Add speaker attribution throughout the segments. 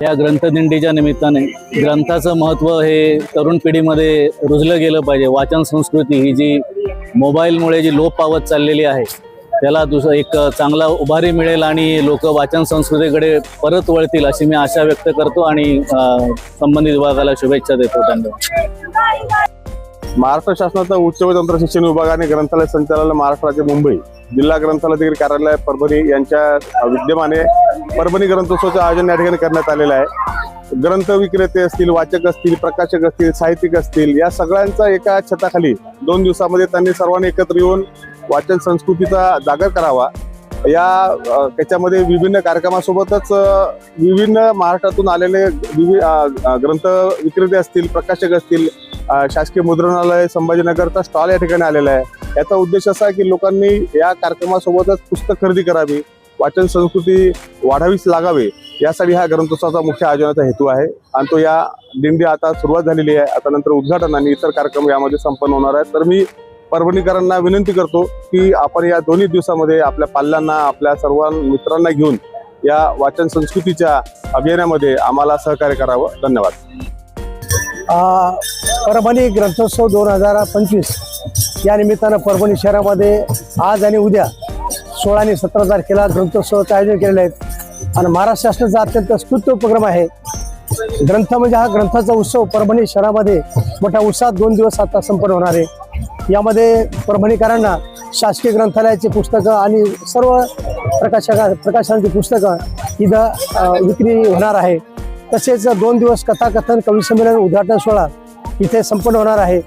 Speaker 1: या ग्रंथदिंडीच्या निमित्ताने ग्रंथाचं महत्त्व हे तरुण पिढीमध्ये रुजलं गेलं पाहिजे। वाचन संस्कृती ही जी मोबाईलमुळे जी लोप पावत चाललेली आहे त्याला एक चांगला उभारी मिळेल आणि लोक वाचन संस्कृतीकडे परत वळतील अशी मी आशा व्यक्त करतो आणि संबंधित विभागाला शुभेच्छा देतो। धन्यवाद।
Speaker 2: महाराष्ट्र शासनाचा उच्च व तंत्र शिक्षण विभागाने ग्रंथालय संचालनालय महाराष्ट्र राज्य मुंबई जिल्हा ग्रंथालय कार्यालय परभणी यांच्या विद्यमाने परभणी ग्रंथोत्सवाचे आयोजन या ठिकाणी करण्यात आलेलं आहे। ग्रंथ विक्रेते असतील, वाचक असतील, प्रकाशक असतील, साहित्यिक असतील, या सगळ्यांचा एका छताखाली 2 दिवसामध्ये त्यांनी सर्वांनी एकत्र येऊन वाचन संस्कृतीचा जागर करावा। त्याच्यामध्ये विभिन्न कार्यक्रमासोबतच विभिन्न महाराष्ट्रातून आलेले ग्रंथ विक्रेते असतील, प्रकाशक असतील, शासकीय मुद्रणालय संभाजीनगरचा स्टॉल या ठिकाणी आलेला आहे। याचा उद्देश असा आहे की लोकांनी या कार्यक्रमासोबतच पुस्तक खरेदी करावी, वाचन संस्कृती वाढावीच लागावे, यासाठी हा ग्रंथोत्सवाचा मुख्य आयोजनाचा हेतू आहे। आणि तो या दिंडी आता सुरुवात झालेली आहे। आता नंतर उद्घाटन आणि इतर कार्यक्रम यामध्ये संपन्न होणार आहेत। तर मी परभणीकरांना विनंती करतो की आपण या दोन्ही दिवसामध्ये आपल्या पाल्यांना, आपल्या सर्व मित्रांना घेऊन या वाचन संस्कृतीच्या अभियानामध्ये आम्हाला सहकार्य करावं। धन्यवाद।
Speaker 3: परभणी ग्रंथोत्सव 2025 या निमित्तानं परभणी शहरामध्ये आज आणि उद्या 16 आणि 17 तारखेला ग्रंथोत्सवाचं आयोजन केलेलं आहे आणि महाराष्ट्र शासनाचा अत्यंत स्तुत्य उपक्रम आहे। ग्रंथ म्हणजे हा ग्रंथाचा उत्सव परभणी शहरामध्ये मोठ्या उत्साहात 2 दिवस आता संपन्न होणार आहे। यामध्ये परभणीकरांना शासकीय ग्रंथालयाची पुस्तकं आणि सर्व प्रकाशनाची पुस्तकं इथं विक्री होणार आहे। तसेच 2 दिवस कथाकथन, कवी संमेलन, उद्घाटन सोहळा इथे संपन्न होणार आहे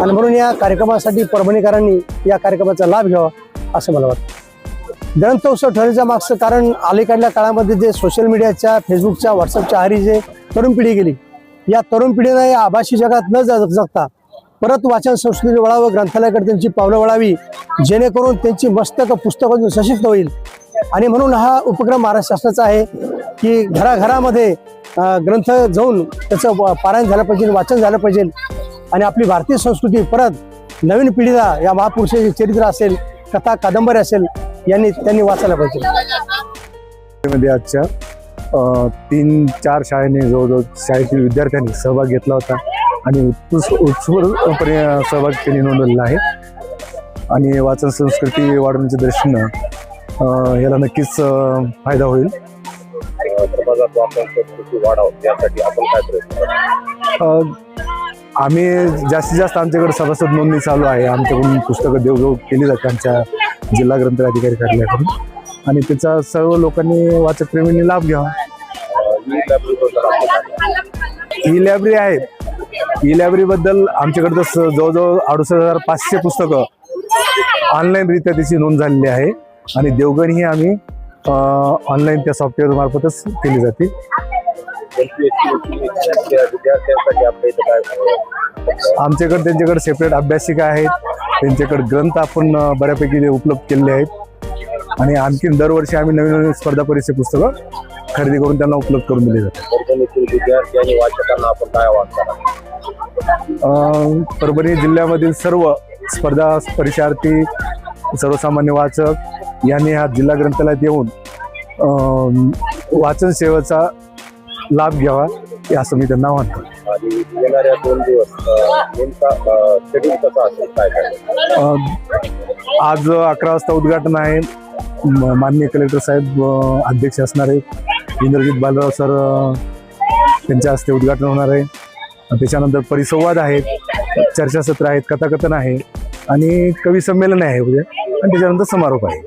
Speaker 3: आणि म्हणून या कार्यक्रमासाठी परभणीकरांनी या कार्यक्रमाचा लाभ घ्यावा असं मला वाटतं। ग्रंथोत्सव ठरण्याच्या मागचं कारण अलीकडल्या काळामध्ये जे सोशल मीडियाच्या, फेसबुकच्या, व्हॉट्सअपच्या आहारी जे तरुण पिढी गेली, या तरुण पिढीनं या आभासी जगात न जगता परत वाचन संस्कृती वळावं, ग्रंथालयाकडे त्यांची पावलं वळावी, जेणेकरून त्यांची मस्तक पुस्तकातून सशिक्त होईल। आणि म्हणून हा उपक्रम महाराष्ट्र शासनाचा आहे की घराघरामध्ये ग्रंथ जाऊन त्याचं पारायण झालं पाहिजे, वाचन झालं पाहिजे आणि आपली भारतीय संस्कृती परत नवीन पिढीला या महापुरुषाचे चरित्र असेल, कथा, कादंबरी असेल, त्यांनी वाचायला पाहिजे।
Speaker 4: आजच्या 3-4 शाळेने जवळजवळ शाळेतील विद्यार्थ्यांनी सहभाग घेतला होता आणि उत्स्फूर्तपणे सहभाग त्यांनी नोंदवलेला आहे आणि वाचन संस्कृती वाढवण्याच्या दृष्टीनं याला नक्कीच फायदा होईल। आम्ही जास्तीत जास्त आमच्याकडे सभासद नोंदणी चालू आहे। आमच्याकडून पुस्तकं देवघेव केली जाते आमच्या जिल्हा ग्रंथालय अधिकारी कार्यालयाकडून आणि त्याचा सर्व लोकांनी, वाचक प्रेमींनी लाभ घ्यावा। ई लायब्ररी आहे। ई लायब्ररी बद्दल आमच्याकडे जवळजवळ 68,500 पुस्तकं ऑनलाईनरित्या त्याची नोंद झालेली आहे आणि देवगण ही आम्ही ऑनलाईन त्या सॉफ्टवेअर मार्फतच केली जाते। आमच्याकडे त्यांच्याकडे सेपरेट अभ्यासिका आहेत, त्यांच्याकडे ग्रंथ आपण बऱ्यापैकी उपलब्ध केलेले आहेत आणि आणखीन दरवर्षी आम्ही नवीन नवीन स्पर्धा परीक्षा पुस्तकं खरेदी करून त्यांना उपलब्ध करून दिले जाते। परभणी जिल्ह्यामधील सर्व स्पर्धा परीक्षार्थी, सर्वसामान्य वाचक यांनी हा जिल्हा ग्रंथालयात येऊन वाचन सेवेचा लाभ घ्यावा असं मी त्यांना म्हणतो।
Speaker 2: येणाऱ्या 2 दिवस नेमका शेड्यूल कसा असेल, काय
Speaker 4: आज 11 वाजता उद्घाटन आहे। माननीय कलेक्टर साहेब अध्यक्ष असणार आहेत। इंद्रजित बालराव सर त्यांच्या हस्ते उद्घाटन होणार आहे। त्याच्यानंतर परिसंवाद आहेत, चर्चासत्र आहेत, कथाकथन आहे आणि कवी संमेलन आहे उद्या आणि त्याच्यानंतर समारोप आहे।